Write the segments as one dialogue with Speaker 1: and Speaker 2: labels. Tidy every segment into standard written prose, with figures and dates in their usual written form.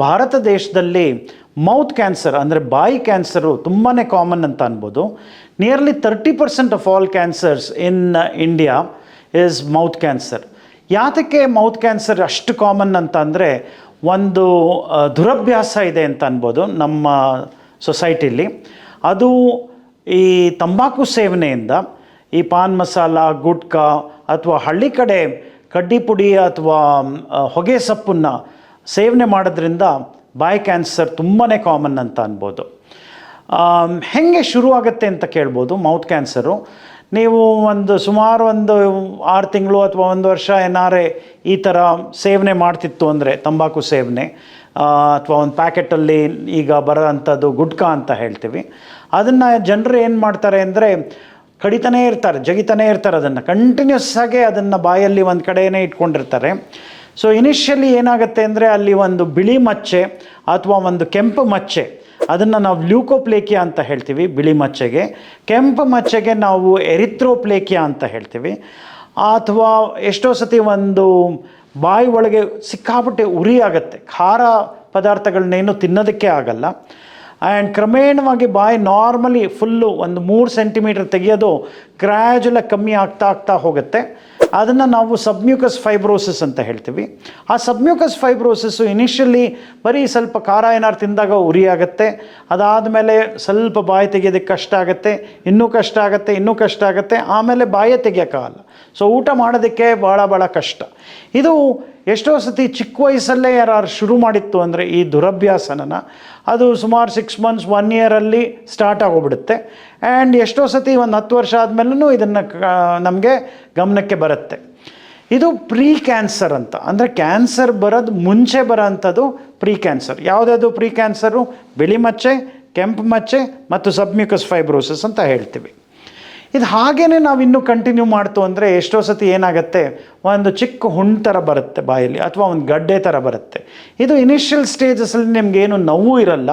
Speaker 1: ಭಾರತ ದೇಶದಲ್ಲಿ mouth cancer ಅಂದರೆ ಬಾಯಿ ಕ್ಯಾನ್ಸರು ತುಂಬಾ ಕಾಮನ್ ಅಂತ ಅನ್ಬೋದು. Nearly 30% of all cancers in India is mouth cancer. ಯಾತಕ್ಕೆ ಮೌತ್ ಕ್ಯಾನ್ಸರ್ ಅಷ್ಟು ಕಾಮನ್ ಅಂತ ಅಂದರೆ ಒಂದು ದುರಭ್ಯಾಸ ಇದೆ ಅಂತ ಅನ್ಬೋದು ನಮ್ಮ ಸೊಸೈಟಿಲಿ. ಅದು ಈ ತಂಬಾಕು ಸೇವನೆಯಿಂದ ಈ ಪಾನ್ ಮಸಾಲ, ಗುಟ್ಕಾ ಅಥವಾ ಹಳ್ಳಿ ಕಡೆ ಕಡ್ಡಿ ಪುಡಿ ಅಥವಾ ಹೊಗೆ ಸೊಪ್ಪನ್ನು ಸೇವನೆ ಮಾಡೋದ್ರಿಂದ ಬಾಯಿ ಕ್ಯಾನ್ಸರ್ ತುಂಬಾ ಕಾಮನ್ ಅಂತ ಅನ್ಬೋದು. ಹೇಗೆ ಶುರುವಾಗುತ್ತೆ ಅಂತ ಕೇಳ್ಬೋದು ಮೌತ್ ಕ್ಯಾನ್ಸರು. ನೀವು ಸುಮಾರು 6 ತಿಂಗಳು ಅಥವಾ 1 ವರ್ಷ ಏನಾರೇ ಈ ಥರ ಸೇವನೆ ಮಾಡ್ತಿತ್ತು ಅಂದರೆ ತಂಬಾಕು ಸೇವನೆ ಅಥವಾ ಒಂದು ಪ್ಯಾಕೆಟಲ್ಲಿ ಈಗ ಬರೋವಂಥದ್ದು ಗುಟ್ಕಾ ಅಂತ ಹೇಳ್ತೀವಿ, ಅದನ್ನು ಜನರು ಏನು ಮಾಡ್ತಾರೆ ಅಂದರೆ ಕಡಿತಾನೇ ಇರ್ತಾರೆ, ಜಗಿತಾನೇ ಇರ್ತಾರೆ, ಅದನ್ನು ಕಂಟಿನ್ಯೂಸ್ ಆಗಿ ಅದನ್ನು ಬಾಯಲ್ಲಿ ಒಂದು ಕಡೆಯೇ ಇಟ್ಕೊಂಡಿರ್ತಾರೆ. ಸೊ ಇನಿಷಿಯಲಿ ಏನಾಗುತ್ತೆ ಅಂದರೆ ಅಲ್ಲಿ ಒಂದು ಬಿಳಿ ಮಚ್ಚೆ ಅಥವಾ ಒಂದು ಕೆಂಪು ಮಚ್ಚೆ, ಅದನ್ನು ನಾವು ಲ್ಯೂಕೋಪ್ಲೇಕಿಯಾ ಅಂತ ಹೇಳ್ತೀವಿ ಬಿಳಿ ಮಚ್ಚೆಗೆ. ಕೆಂಪು ಮಚ್ಚೆಗೆ ನಾವು ಎರಿಥ್ರೋಪ್ಲೇಕಿಯಾ ಅಂತ ಹೇಳ್ತೀವಿ. ಅಥವಾ ಎಷ್ಟೋ ಸತಿ ಒಂದು ಬಾಯಿ ಒಳಗೆ ಸಿಕ್ಕಾಪಟ್ಟೆ ಉರಿ ಆಗುತ್ತೆ, ಖಾರ ಪದಾರ್ಥಗಳನ್ನೇನು ತಿನ್ನೋದಕ್ಕೆ ಆಗಲ್ಲ. ಆ್ಯಂಡ್ ಕ್ರಮೇಣವಾಗಿ ಬಾಯಿ ನಾರ್ಮಲಿ ಫುಲ್ಲು 3 ಸೆಂಟಿಮೀಟರ್ ತೆಗೆಯೋದು ಗ್ರ್ಯಾಜುಲಾಗಿ ಕಮ್ಮಿ ಆಗ್ತಾ ಹೋಗುತ್ತೆ. ಅದನ್ನು ನಾವು ಸಬ್ಮ್ಯೂಕಸ್ ಫೈಬ್ರೋಸಿಸ್ ಅಂತ ಹೇಳ್ತೀವಿ. ಆ ಸಬ್ಮ್ಯೂಕಸ್ ಫೈಬ್ರೋಸಿಸ್ಸು ಇನಿಷಿಯಲಿ ಬರೀ ಸ್ವಲ್ಪ ಖಾರ ಏನಾರು ತಿಂದಾಗ ಉರಿ ಆಗುತ್ತೆ, ಅದಾದಮೇಲೆ ಸ್ವಲ್ಪ ಬಾಯಿ ತೆಗೆಯೋದಕ್ಕೆ ಕಷ್ಟ ಆಗುತ್ತೆ, ಇನ್ನೂ ಕಷ್ಟ ಆಗುತ್ತೆ, ಆಮೇಲೆ ಬಾಯೇ ತೆಗಿಯೋಕ್ಕಾಗಲ್ಲ. ಸೊ ಊಟ ಮಾಡೋದಕ್ಕೆ ಭಾಳ ಕಷ್ಟ. ಇದು ಎಷ್ಟೋ ಸತಿ ಚಿಕ್ಕ ವಯಸ್ಸಲ್ಲೇ ಯಾರು ಶುರು ಮಾಡಿತ್ತು ಅಂದರೆ ಈ ದುರಭ್ಯಾಸನ, ಅದು ಸುಮಾರು 6 ಮಂತ್ಸ್ 1 ಇಯರಲ್ಲಿ ಸ್ಟಾರ್ಟ್ ಆಗೋಗ್ಬಿಡುತ್ತೆ. ಆ್ಯಂಡ್ ಎಷ್ಟೋ ಸತಿ 10 ವರ್ಷ ಆದಮೇಲೂ ಇದನ್ನು ನಮಗೆ ಗಮನಕ್ಕೆ ಬರುತ್ತೆ. ಇದು ಪ್ರೀ ಕ್ಯಾನ್ಸರ್ ಅಂತ, ಅಂದರೆ ಕ್ಯಾನ್ಸರ್ ಬರೋದು ಮುಂಚೆ ಬರೋ ಅಂಥದ್ದು ಪ್ರೀ ಕ್ಯಾನ್ಸರ್. ಯಾವುದಾದ್ರು ಪ್ರೀ ಕ್ಯಾನ್ಸರು ಬಿಳಿ ಮಚ್ಚೆ, ಕೆಂಪು ಮಚ್ಚೆ ಮತ್ತು ಸಬ್ಮ್ಯೂಕಸ್ ಫೈಬ್ರೋಸಿಸ್ ಅಂತ ಹೇಳ್ತೀವಿ. ಇದು ಹಾಗೇ ನಾವು ಇನ್ನೂ ಕಂಟಿನ್ಯೂ ಮಾಡ್ತು ಅಂದರೆ ಎಷ್ಟೋ ಸತಿ ಏನಾಗುತ್ತೆ, ಒಂದು ಚಿಕ್ಕ ಹುಣ್ಣು ಥರ ಬರುತ್ತೆ ಬಾಯಲ್ಲಿ ಅಥವಾ ಒಂದು ಗಡ್ಡೆ ಥರ ಬರುತ್ತೆ. ಇದು ಇನಿಷಿಯಲ್ ಸ್ಟೇಜಸಲ್ಲಿ ನಿಮಗೇನು ನೋವು ಇರಲ್ಲ,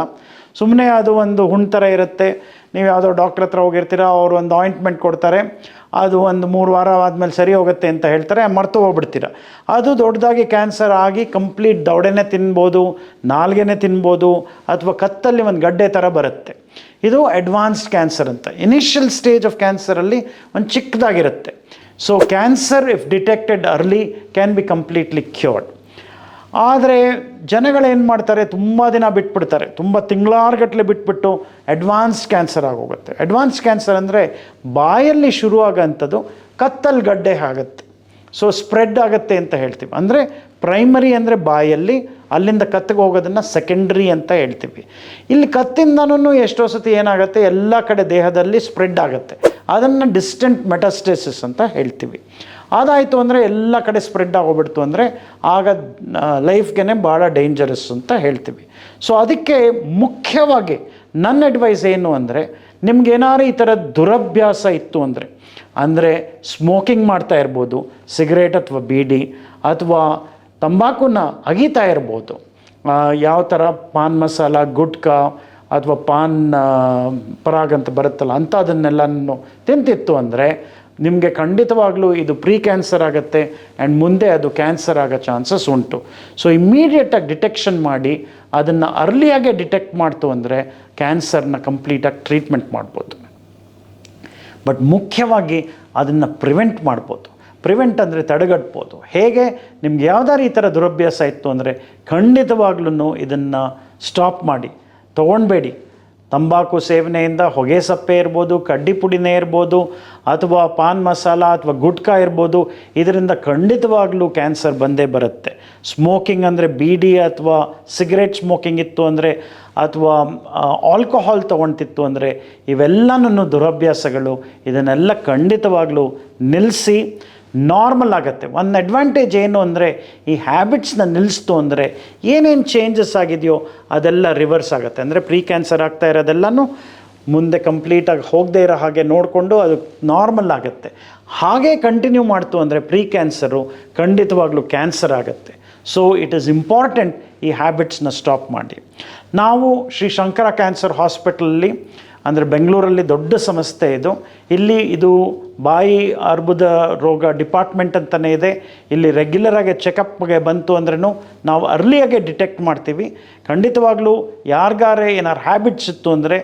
Speaker 1: ಸುಮ್ಮನೆ ಅದು ಒಂದು ಹುಣ್ಣು ಥರ ಇರುತ್ತೆ. ನೀವು ಯಾವುದೋ ಡಾಕ್ಟ್ರ್ ಹತ್ರ ಹೋಗಿರ್ತೀರ, ಅವರು ಒಂದು ಆಯಿಂಟ್ಮೆಂಟ್ ಕೊಡ್ತಾರೆ, ಅದು 3 ವಾರ ಆದಮೇಲೆ ಸರಿ ಹೋಗುತ್ತೆ ಅಂತ ಹೇಳ್ತಾರೆ, ಮರ್ತು ಹೋಗ್ಬಿಡ್ತೀರ. ಅದು ದೊಡ್ಡದಾಗಿ ಕ್ಯಾನ್ಸರ್ ಆಗಿ ಕಂಪ್ಲೀಟ್ ದವಡೆನೇ ತಿನ್ಬೋದು, ನಾಲ್ಗೆನೇ ತಿನ್ಬೋದು, ಅಥವಾ ಕತ್ತಲ್ಲಿ ಒಂದು ಗಡ್ಡೆ ಥರ ಬರುತ್ತೆ. ಇದು ಅಡ್ವಾನ್ಸ್ಡ್ ಕ್ಯಾನ್ಸರ್ ಅಂತ. ಇನಿಷಿಯಲ್ ಸ್ಟೇಜ್ ಆಫ್ ಕ್ಯಾನ್ಸರಲ್ಲಿ ಒಂದು ಚಿಕ್ಕದಾಗಿರುತ್ತೆ. So cancer if detected early can be completely cured. ಆದರೆ ಜನಗಳೇನು ಮಾಡ್ತಾರೆ, ತುಂಬ ದಿನ ಬಿಟ್ಬಿಡ್ತಾರೆ, ತುಂಬ ತಿಂಗಳಾರ್ಗಟ್ಟಲೆ ಬಿಟ್ಬಿಟ್ಟು ಅಡ್ವಾನ್ಸ್ಡ್ ಕ್ಯಾನ್ಸರ್ ಆಗೋಗುತ್ತೆ. ಅಡ್ವಾನ್ಸ್ಡ್ ಕ್ಯಾನ್ಸರ್ ಅಂದರೆ ಬಾಯಲ್ಲಿ ಶುರುವಾಗೋಂಥದ್ದು ಕತ್ತಲ್ಲಿ ಗಡ್ಡೆ ಆಗುತ್ತೆ, ಸೊ ಸ್ಪ್ರೆಡ್ ಆಗುತ್ತೆ ಅಂತ ಹೇಳ್ತೀವಿ. ಅಂದರೆ ಪ್ರೈಮರಿ ಅಂದರೆ ಬಾಯಲ್ಲಿ, ಅಲ್ಲಿಂದ ಕತ್ತಿಗೆ ಹೋಗೋದನ್ನು ಸೆಕೆಂಡ್ರಿ ಅಂತ ಹೇಳ್ತೀವಿ. ಇಲ್ಲಿ ಕತ್ತಿಂದನೂ ಎಷ್ಟೋ ಸತಿ ಏನಾಗುತ್ತೆ, ಎಲ್ಲ ಕಡೆ ದೇಹದಲ್ಲಿ ಸ್ಪ್ರೆಡ್ ಆಗುತ್ತೆ, ಅದನ್ನು ಡಿಸ್ಟೆಂಟ್ ಮೆಟಾಸ್ಟೇಸಿಸ್ ಅಂತ ಹೇಳ್ತೀವಿ. ಅದಾಯಿತು ಅಂದರೆ ಎಲ್ಲ ಕಡೆ ಸ್ಪ್ರೆಡ್ ಆಗೋಗ್ಬಿಡ್ತು ಅಂದರೆ ಆಗ ಲೈಫ್ಗೆ ಭಾಳ ಡೇಂಜರಸ್ ಅಂತ ಹೇಳ್ತೀವಿ. ಸೊ ಅದಕ್ಕೆ ಮುಖ್ಯವಾಗಿ ನನ್ನ ಅಡ್ವೈಸ್ ಏನು ಅಂದರೆ, ನಿಮ್ಗೇನಾರು ಈ ಥರ ದುರಭ್ಯಾಸ ಇತ್ತು ಅಂದರೆ ಸ್ಮೋಕಿಂಗ್ ಮಾಡ್ತಾ ಇರ್ಬೋದು, ಸಿಗರೇಟ್ ಅಥವಾ ಬೀಡಿ ಅಥವಾ ತಂಬಾಕುನ ಅಗೀತಾ ಇರ್ಬೋದು, ಯಾವ ಥರ ಪಾನ್ ಮಸಾಲ, ಗುಟ್ಕಾ ಅಥವಾ ಪಾನ್ ಪರಾಗ್ ಅಂತ ಬರುತ್ತಲ್ಲ ಅಂಥದನ್ನೆಲ್ಲನೂ ತಿಂತಿತ್ತು ಅಂದರೆ ನಿಮಗೆ ಖಂಡಿತವಾಗ್ಲೂ ಇದು ಪ್ರೀ ಕ್ಯಾನ್ಸರ್ ಆಗುತ್ತೆ ಆ್ಯಂಡ್ ಮುಂದೆ ಅದು ಕ್ಯಾನ್ಸರ್ ಆಗೋ ಚಾನ್ಸಸ್ ಉಂಟು. ಸೊ ಇಮ್ಮಿಡಿಯೇಟಾಗಿ ಡಿಟೆಕ್ಷನ್ ಮಾಡಿ ಅದನ್ನು ಅರ್ಲಿಯಾಗೆ ಡಿಟೆಕ್ಟ್ ಮಾಡ್ತು ಅಂದರೆ ಕ್ಯಾನ್ಸರ್ನ ಕಂಪ್ಲೀಟಾಗಿ ಟ್ರೀಟ್ಮೆಂಟ್ ಮಾಡ್ಬೋದು. ಬಟ್ ಮುಖ್ಯವಾಗಿ ಅದನ್ನು ಪ್ರಿವೆಂಟ್ ಮಾಡ್ಬೋದು. ಪ್ರಿವೆಂಟ್ ಅಂದರೆ ತಡೆಗಟ್ಬೋದು. ಹೇಗೆ? ನಿಮ್ಗೆ ಯಾವ್ದಾರು ಈ ಥರ ದುರಭ್ಯಾಸ ಇತ್ತು ಅಂದರೆ ಖಂಡಿತವಾಗ್ಲೂ ಇದನ್ನು ಸ್ಟಾಪ್ ಮಾಡಿ, ತೊಗೊಳ್ಬೇಡಿ. ತಂಬಾಕು ಸೇವನೆಯಿಂದ ಹೊಗೆ ಸಪ್ಪೆ ಇರ್ಬೋದು, ಕಡ್ಡಿ ಪುಡಿನೇ ಇರ್ಬೋದು, ಅಥವಾ ಪಾನ್ ಮಸಾಲ ಅಥವಾ ಗುಟ್ಕಾ ಇರ್ಬೋದು, ಇದರಿಂದ ಖಂಡಿತವಾಗ್ಲೂ ಕ್ಯಾನ್ಸರ್ ಬಂದೇ ಬರುತ್ತೆ. ಸ್ಮೋಕಿಂಗ್ ಅಂದರೆ ಬೀಡಿ ಅಥವಾ ಸಿಗರೇಟ್ ಸ್ಮೋಕಿಂಗ್ ಇತ್ತು ಅಂದರೆ, ಅಥವಾ ಆಲ್ಕೋಹಾಲ್ ತೊಗೊಳ್ತಿತ್ತು ಅಂದರೆ, ಇವೆಲ್ಲನೂ ದುರಭ್ಯಾಸಗಳು. ಇದನ್ನೆಲ್ಲ ಖಂಡಿತವಾಗ್ಲೂ ನಿಲ್ಲಿಸಿ ನಾರ್ಮಲ್ ಆಗುತ್ತೆ. ಒಂದು ಅಡ್ವಾಂಟೇಜ್ ಏನು ಅಂದರೆ, ಈ ಹ್ಯಾಬಿಟ್ಸ್ನ ನಿಲ್ಲಿಸ್ತು ಅಂದರೆ ಏನೇನು ಚೇಂಜಸ್ ಆಗಿದೆಯೋ ಅದೆಲ್ಲ ರಿವರ್ಸ್ ಆಗುತ್ತೆ. ಅಂದರೆ ಪ್ರೀ ಕ್ಯಾನ್ಸರ್ ಆಗ್ತಾ ಇರೋದೆಲ್ಲನೂ ಮುಂದೆ ಕಂಪ್ಲೀಟಾಗಿ ಹೋಗದೇ ಇರೋ ಹಾಗೆ ನೋಡಿಕೊಂಡು ಅದು ನಾರ್ಮಲ್ ಆಗುತ್ತೆ. ಹಾಗೇ ಕಂಟಿನ್ಯೂ ಮಾಡ್ತು ಅಂದರೆ ಪ್ರೀ ಕ್ಯಾನ್ಸರು ಖಂಡಿತವಾಗ್ಲೂ ಕ್ಯಾನ್ಸರ್ ಆಗುತ್ತೆ. ಸೊ ಇಟ್ ಈಸ್ ಇಂಪಾರ್ಟೆಂಟ್ ಈ ಹ್ಯಾಬಿಟ್ಸ್ನ ಸ್ಟಾಪ್ ಮಾಡಿ. ನಾವು ಶ್ರೀ ಶಂಕರ ಕ್ಯಾನ್ಸರ್ ಹಾಸ್ಪಿಟಲಲ್ಲಿ ಅಂದರೆ ಬೆಂಗಳೂರಲ್ಲಿ ದೊಡ್ಡ ಸಂಸ್ಥೆ ಇದು. ಇಲ್ಲಿ ಇದು ಬಾಯಿ ಅರ್ಬುದ ರೋಗ ಡಿಪಾರ್ಟ್ಮೆಂಟ್ ಅಂತಲೇ ಇದೆ. ಇಲ್ಲಿ ರೆಗ್ಯುಲರಾಗಿ ಚೆಕಪ್ಗೆ ಬಂತು ಅಂದ್ರೂ ನಾವು ಅರ್ಲಿಯಾಗೆ ಡಿಟೆಕ್ಟ್ ಮಾಡ್ತೀವಿ. ಖಂಡಿತವಾಗ್ಲೂ ಯಾರಿಗಾರೆ ಏನಾರು ಹ್ಯಾಬಿಟ್ಸ್ ಇತ್ತು ಅಂದರೆ,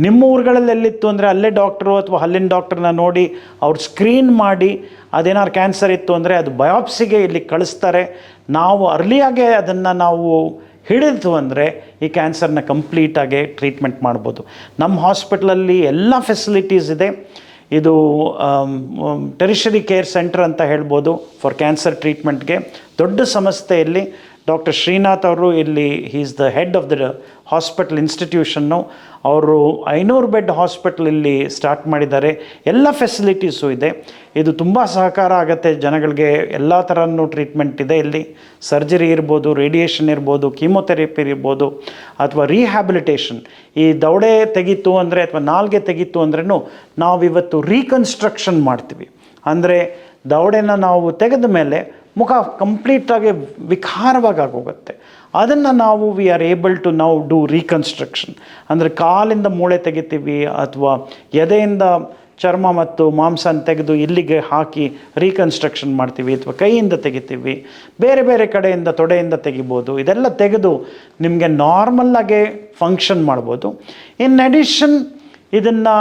Speaker 1: ನಿಮ್ಮ ಊರುಗಳಲ್ಲಿ ಎಲ್ಲಿತ್ತು ಅಂದರೆ ಅಲ್ಲೇ ಡಾಕ್ಟ್ರು ಅಥವಾ ಹಲ್ಲಿನ ಡಾಕ್ಟ್ರನ್ನ ನೋಡಿ ಅವ್ರು ಸ್ಕ್ರೀನ್ ಮಾಡಿ ಅದೇನಾರು ಕ್ಯಾನ್ಸರ್ ಇತ್ತು ಅಂದರೆ ಅದು ಬಯಾಪ್ಸಿಗೆ ಇಲ್ಲಿ ಕಳಿಸ್ತಾರೆ. ನಾವು ಅರ್ಲಿಯಾಗೆ ಅದನ್ನು ನಾವು ಹಿಡಿದು ಅಂದರೆ ಈ ಕ್ಯಾನ್ಸರ್ನ ಕಂಪ್ಲೀಟಾಗಿ ಟ್ರೀಟ್ಮೆಂಟ್ ಮಾಡ್ಬೋದು. ನಮ್ಮ ಹಾಸ್ಪಿಟ್ಲಲ್ಲಿ ಎಲ್ಲ ಫೆಸಿಲಿಟೀಸ್ ಇದೆ. ಇದು ಟೆರಿಷರಿ ಕೇರ್ ಸೆಂಟರ್ ಅಂತ ಹೇಳ್ಬೋದು ಫಾರ್ ಕ್ಯಾನ್ಸರ್ ಟ್ರೀಟ್ಮೆಂಟ್ಗೆ. ದೊಡ್ಡ ಸಂಸ್ಥೆಯಲ್ಲಿ ಡಾಕ್ಟರ್ ಶ್ರೀನಾಥ್ ಅವರು ಇಲ್ಲಿ is the head of the hospital institution. ಅವರು 500 ಬೆಡ್ ಹಾಸ್ಪಿಟಲ್ ಇಲ್ಲಿ ಸ್ಟಾರ್ಟ್ ಮಾಡಿದ್ದಾರೆ. ಎಲ್ಲ ಫೆಸಿಲಿಟೀಸು ಇದೆ. ಇದು ತುಂಬ ಸಹಕಾರ ಆಗುತ್ತೆ ಜನಗಳಿಗೆ. ಎಲ್ಲ ಥರನೂ ಟ್ರೀಟ್ಮೆಂಟ್ ಇದೆ ಇಲ್ಲಿ. ಸರ್ಜರಿ ಇರ್ಬೋದು, ರೇಡಿಯೇಷನ್ ಇರ್ಬೋದು, ಕೀಮೊಥೆರಪಿ ಇರ್ಬೋದು, ಅಥವಾ ರಿಹ್ಯಾಬಿಲಿಟೇಷನ್. ಈ ದವಡೆ ತೆಗೀತು ಅಂದರೆ ಅಥವಾ ನಾಲ್ಗೆ ತೆಗೀತು ಅಂದ್ರೂ ನಾವಿವತ್ತು ರೀಕನ್ಸ್ಟ್ರಕ್ಷನ್ ಮಾಡ್ತೀವಿ. ಅಂದರೆ ದವಡೆನ ನಾವು ತೆಗೆದ ಮೇಲೆ ಮುಖ ಕಂಪ್ಲೀಟಾಗಿ ವಿಕಾರವಾಗಿ ಆಗೋಗುತ್ತೆ. ಅದನ್ನು ನಾವು ವಿ ಆರ್ ಏಬಲ್ ಟು ನಾವು ಡೂ ರೀಕನ್ಸ್ಟ್ರಕ್ಷನ್. ಅಂದರೆ ಕಾಲಿಂದ ಮೂಳೆ ತೆಗಿತೀವಿ, ಅಥವಾ ಎದೆಯಿಂದ ಚರ್ಮ ಮತ್ತು ಮಾಂಸನ ತೆಗೆದು ಇಲ್ಲಿಗೆ ಹಾಕಿ ರೀಕನ್ಸ್ಟ್ರಕ್ಷನ್ ಮಾಡ್ತೀವಿ, ಅಥವಾ ಕೈಯಿಂದ ತೆಗಿತೀವಿ, ಬೇರೆ ಬೇರೆ ಕಡೆಯಿಂದ ತೊಡೆಯಿಂದ ತೆಗಿಬೋದು. ಇದೆಲ್ಲ ತೆಗೆದು ನಿಮಗೆ ನಾರ್ಮಲ್ಲಾಗೆ ಫಂಕ್ಷನ್ ಮಾಡ್ಬೋದು. ಇನ್ ಅಡಿಷನ್ ಇದನ್ನು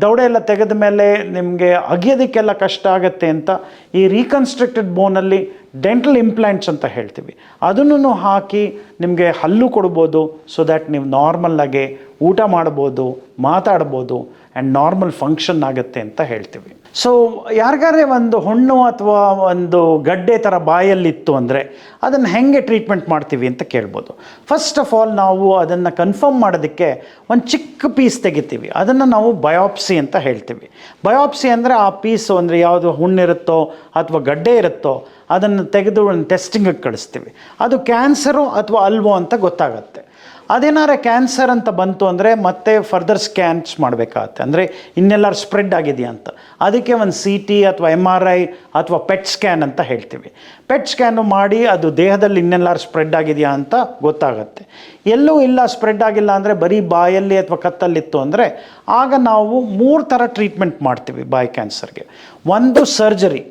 Speaker 1: ದವಡೆ ಎಲ್ಲ ತೆಗೆದ ಮೇಲೆ ನಿಮಗೆ ಅಗಿಯೋದಕ್ಕೆಲ್ಲ ಕಷ್ಟ ಆಗುತ್ತೆ ಅಂತ ಈ ರೀಕನ್ಸ್ಟ್ರಕ್ಟೆಡ್ ಬೋನಲ್ಲಿ ಡೆಂಟಲ್ ಇಂಪ್ಲಾಂಟ್ಸ್ ಅಂತ ಹೇಳ್ತೀವಿ, ಅದನ್ನು ಹಾಕಿ ನಿಮಗೆ ಹಲ್ಲು ಕೊಡ್ಬೋದು. ಸೊ ದ್ಯಾಟ್ ನೀವು ನಾರ್ಮಲ್ಲಾಗೆ ಊಟ ಮಾಡ್ಬೋದು, ಮಾತಾಡ್ಬೋದು, ಆ್ಯಂಡ್ ನಾರ್ಮಲ್ ಫಂಕ್ಷನ್ ಆಗುತ್ತೆ ಅಂತ ಹೇಳ್ತೀವಿ. ಸೊ ಯಾರಿಗಾರೆ ಒಂದು ಹುಣ್ಣು ಅಥವಾ ಒಂದು ಗಡ್ಡೆ ಥರ ಬಾಯಲ್ಲಿತ್ತು ಅಂದರೆ ಅದನ್ನು ಹೆಂಗೆ ಟ್ರೀಟ್ಮೆಂಟ್ ಮಾಡ್ತೀವಿ ಅಂತ ಕೇಳ್ಬೋದು. ಫಸ್ಟ್ ಆಫ್ ಆಲ್ ನಾವು ಅದನ್ನು ಕನ್ಫರ್ಮ್ ಮಾಡೋದಕ್ಕೆ ಒಂದು ಚಿಕ್ಕ ಪೀಸ್ ತೆಗಿತೀವಿ. ಅದನ್ನು ನಾವು ಬಯಾಪ್ಸಿ ಅಂತ ಹೇಳ್ತೀವಿ. ಬಯಾಪ್ಸಿ ಅಂದರೆ ಆ ಪೀಸು ಅಂದರೆ ಯಾವುದು ಹುಣ್ಣಿರುತ್ತೋ ಅಥವಾ ಗಡ್ಡೆ ಇರುತ್ತೋ ಅದನ್ನು ತೆಗೆದು ಒಂದು ಟೆಸ್ಟಿಂಗಿಗೆ ಕಳಿಸ್ತೀವಿ. ಅದು ಕ್ಯಾನ್ಸರು ಅಥವಾ ಅಲ್ವೋ ಅಂತ ಗೊತ್ತಾಗತ್ತೆ. ಅದೇನಾರ ಕ್ಯಾನ್ಸರ್ ಅಂತ ಬಂತು ಅಂದರೆ ಮತ್ತೆ ಫರ್ದರ್ ಸ್ಕ್ಯಾನ್ಸ್ ಮಾಡಬೇಕಾಗತ್ತೆ. ಅಂದರೆ ಇನ್ನೆಲ್ಲರೂ ಸ್ಪ್ರೆಡ್ ಆಗಿದೆಯಾ ಅಂತ. ಅದಕ್ಕೆ ಒಂದು CT ಅಥವಾ MRI ಅಥವಾ ಪೆಟ್ ಸ್ಕ್ಯಾನ್ ಅಂತ ಹೇಳ್ತೀವಿ. ಪೆಟ್ ಸ್ಕ್ಯಾನು ಮಾಡಿ ಅದು ದೇಹದಲ್ಲಿ ಇನ್ನೆಲ್ಲರೂ ಸ್ಪ್ರೆಡ್ ಆಗಿದೆಯಾ ಅಂತ ಗೊತ್ತಾಗತ್ತೆ. ಎಲ್ಲೂ ಇಲ್ಲ, ಸ್ಪ್ರೆಡ್ ಆಗಿಲ್ಲ ಅಂದರೆ ಬರೀ ಬಾಯಲ್ಲಿ ಅಥವಾ ಕತ್ತಲ್ಲಿತ್ತು ಅಂದರೆ ಆಗ ನಾವು 3 ಥರ ಟ್ರೀಟ್ಮೆಂಟ್ ಮಾಡ್ತೀವಿ ಬಾಯಿ ಕ್ಯಾನ್ಸರ್ಗೆ. ಒಂದು ಸರ್ಜರಿ,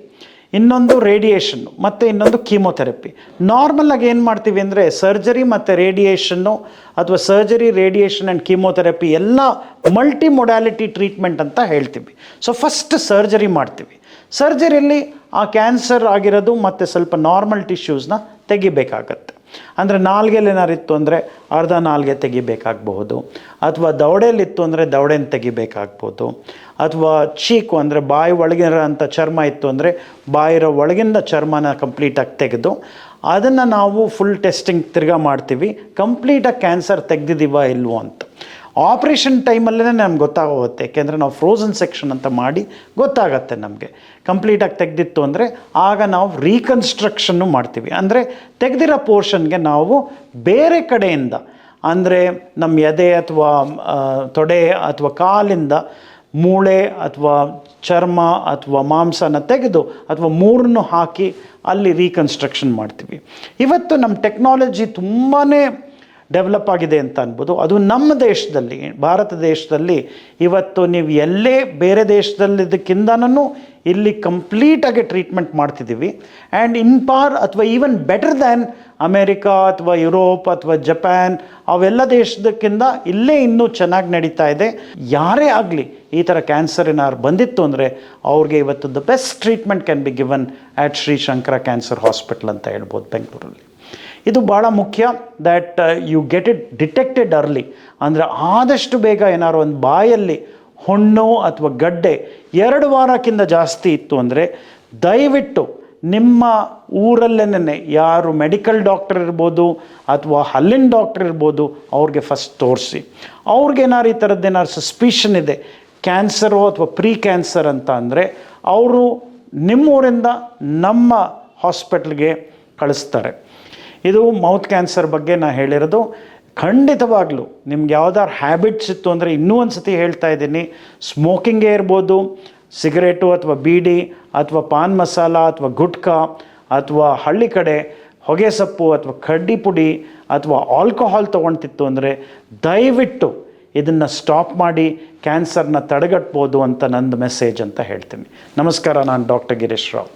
Speaker 1: ಇನ್ನೊಂದು ರೇಡಿಯೇಷನ್ನು, ಮತ್ತು ಇನ್ನೊಂದು ಕೀಮೊಥೆರಪಿ. ನಾರ್ಮಲಾಗಿ ಏನು ಮಾಡ್ತೀವಿ ಅಂದರೆ ಸರ್ಜರಿ ಮತ್ತು ರೇಡಿಯೇಷನ್ನು ಅಥವಾ ಸರ್ಜರಿ, ರೇಡಿಯೇಷನ್ ಆ್ಯಂಡ್ ಕೀಮೊಥೆರಪಿ ಎಲ್ಲ ಮಲ್ಟಿ ಮೊಡ್ಯಾಲಿಟಿ ಟ್ರೀಟ್ಮೆಂಟ್ ಅಂತ ಹೇಳ್ತೀವಿ. ಸೊ ಫಸ್ಟ್ ಸರ್ಜರಿ ಮಾಡ್ತೀವಿ. ಸರ್ಜರಿಯಲ್ಲಿ ಆ ಕ್ಯಾನ್ಸರ್ ಆಗಿರೋದು ಮತ್ತು ಸ್ವಲ್ಪ ನಾರ್ಮಲ್ ಟಿಶ್ಯೂಸ್ನ ತೆಗಿಬೇಕಾಗತ್ತೆ. ಅಂದರೆ ನಾಲ್ಗೆಯಲ್ಲಿ ಏನಾರಿತ್ತು ಅಂದರೆ ಅರ್ಧ ನಾಲ್ಗೆ ತೆಗಿಬೇಕಾಗಬಹುದು, ಅಥವಾ ದವಡೆಯಲ್ಲಿತ್ತು ಅಂದರೆ ದವಡೆನ ತೆಗಿಬೇಕಾಗ್ಬೋದು, ಅಥವಾ ಚೀಕು ಅಂದರೆ ಬಾಯಿ ಒಳಗಿರೋಂಥ ಚರ್ಮ ಇತ್ತು ಅಂದರೆ ಬಾಯಿರೋ ಒಳಗಿಂದ ಚರ್ಮನ ಕಂಪ್ಲೀಟಾಗಿ ತೆಗೆದು ಅದನ್ನು ನಾವು ಫುಲ್ ಟೆಸ್ಟಿಂಗ್ ತಿರ್ಗಾ ಮಾಡ್ತೀವಿ, ಕಂಪ್ಲೀಟಾಗಿ ಕ್ಯಾನ್ಸರ್ ತೆಗೆದಿದ್ದೀವ ಇಲ್ವೋ ಅಂತ. ಆಪ್ರೇಷನ್ ಟೈಮಲ್ಲೇ ನಮ್ಗೆ ಗೊತ್ತಾಗೋಗುತ್ತೆ, ಏಕೆಂದರೆ ನಾವು ಫ್ರೋಝನ್ ಸೆಕ್ಷನ್ ಅಂತ ಮಾಡಿ ಗೊತ್ತಾಗತ್ತೆ ನಮಗೆ. ಕಂಪ್ಲೀಟಾಗಿ ತೆಗೆದಿತ್ತು ಅಂದರೆ ಆಗ ನಾವು ರೀಕನ್ಸ್ಟ್ರಕ್ಷನ್ನು ಮಾಡ್ತೀವಿ. ಅಂದರೆ ತೆಗೆದಿರೋ ಪೋರ್ಷನ್ಗೆ ನಾವು ಬೇರೆ ಕಡೆಯಿಂದ, ಅಂದರೆ ನಮ್ಮ ಎದೆ ಅಥವಾ ತೊಡೆ ಅಥವಾ ಕಾಲಿಂದ ಮೂಳೆ ಅಥವಾ ಚರ್ಮ ಅಥವಾ ಮಾಂಸನ ತೆಗೆದು ಅಥವಾ ಮೂರನ್ನು ಹಾಕಿ ಅಲ್ಲಿ ರೀಕನ್ಸ್ಟ್ರಕ್ಷನ್ ಮಾಡ್ತೀವಿ. ಇವತ್ತು ನಮ್ಮ ಟೆಕ್ನಾಲಜಿ ತುಂಬಾ ಡೆವಲಪ್ ಆಗಿದೆ ಅಂತ ಅನ್ಬೋದು. ಅದು ನಮ್ಮ ದೇಶದಲ್ಲಿ, ಭಾರತ ದೇಶದಲ್ಲಿ ಇವತ್ತು ನೀವು ಎಲ್ಲೇ ಬೇರೆ ದೇಶದಲ್ಲಿದ್ದಕ್ಕಿಂತನೂ ಇಲ್ಲಿ ಕಂಪ್ಲೀಟಾಗಿ ಟ್ರೀಟ್ಮೆಂಟ್ ಮಾಡ್ತಿದ್ದೀವಿ. ಆ್ಯಂಡ್ ಇನ್ ಪಾರ್ ಅಥವಾ ಈವನ್ ಬೆಟರ್ ದ್ಯಾನ್ ಅಮೇರಿಕಾ ಅಥವಾ ಯುರೋಪ್ ಅಥವಾ ಜಪಾನ್ ಅವೆಲ್ಲ ದೇಶದಕ್ಕಿಂತ ಇಲ್ಲೇ ಇನ್ನೂ ಚೆನ್ನಾಗಿ ನಡೀತಾ ಇದೆ. ಯಾರೇ ಆಗಲಿ ಈ ಥರ ಕ್ಯಾನ್ಸರ್ ಏನಾದ್ರು ಬಂದಿತ್ತು ಅಂದರೆ ಅವ್ರಿಗೆ ಇವತ್ತು the best treatment can be given at Shri Shankara cancer hospital ಅಂತ ಹೇಳ್ಬೋದು ಬೆಂಗಳೂರಲ್ಲಿ. ಇದು ಭಾಳ ಮುಖ್ಯ that you get it detected early. ಅಂದರೆ ಆದಷ್ಟು ಬೇಗ ಏನಾದ್ರು ಒಂದು ಬಾಯಲ್ಲಿ ಹುಣ್ಣು ಅಥವಾ ಗಡ್ಡೆ 2 ವಾರಕ್ಕಿಂತ ಜಾಸ್ತಿ ಇತ್ತು ಅಂದರೆ ದಯವಿಟ್ಟು ನಿಮ್ಮ ಊರಲ್ಲೇನೆ ಯಾರು ಮೆಡಿಕಲ್ ಡಾಕ್ಟರ್ ಇರ್ಬೋದು ಅಥವಾ ಹಲ್ಲಿನ ಡಾಕ್ಟರ್ ಇರ್ಬೋದು ಅವ್ರಿಗೆ ಫಸ್ಟ್ ತೋರಿಸಿ. ಅವ್ರಿಗೇನಾರು ಈ ಥರದ್ದೇನಾದ್ರು ಸಸ್ಪಿಷನ್ ಇದೆ ಕ್ಯಾನ್ಸರು ಅಥವಾ ಪ್ರೀ ಕ್ಯಾನ್ಸರ್ ಅಂತ ಅಂದರೆ ಅವರು ನಿಮ್ಮೂರಿಂದ ನಮ್ಮ ಹಾಸ್ಪಿಟ್ಲ್ಗೆ ಕಳಿಸ್ತಾರೆ. ಇದು ಮೌತ್ ಕ್ಯಾನ್ಸರ್ ಬಗ್ಗೆ ನಾನು ಹೇಳಿರೋದು. ಖಂಡಿತವಾಗ್ಲೂ ನಿಮ್ಗೆ ಯಾವ್ದಾರು ಹ್ಯಾಬಿಟ್ಸ್ ಇತ್ತು ಅಂದರೆ ಇನ್ನೂ ಒಂದು ಸತಿ ಹೇಳ್ತಾ ಇದ್ದೀನಿ, ಸ್ಮೋಕಿಂಗೇ ಇರ್ಬೋದು, ಸಿಗರೇಟು ಅಥವಾ ಬೀಡಿ ಅಥವಾ ಪಾನ್ ಮಸಾಲ ಅಥವಾ ಗುಟ್ಕಾ ಅಥವಾ ಹಳ್ಳಿ ಕಡೆ ಹೊಗೆ ಸೊಪ್ಪು ಅಥವಾ ಕಡ್ಡಿ ಪುಡಿ ಅಥವಾ ಆಲ್ಕೋಹಾಲ್ ತೊಗೊಳ್ತಿತ್ತು ಅಂದರೆ ದಯವಿಟ್ಟು ಇದನ್ನು ಸ್ಟಾಪ್ ಮಾಡಿ ಕ್ಯಾನ್ಸರ್ನ ತಡೆಗಟ್ಬೋದು ಅಂತ ನಂದು ಮೆಸೇಜ್ ಅಂತ ಹೇಳ್ತೀನಿ. ನಮಸ್ಕಾರ, ನಾನು ಡಾಕ್ಟರ್ ಗಿರೀಶ್ ರಾವ್.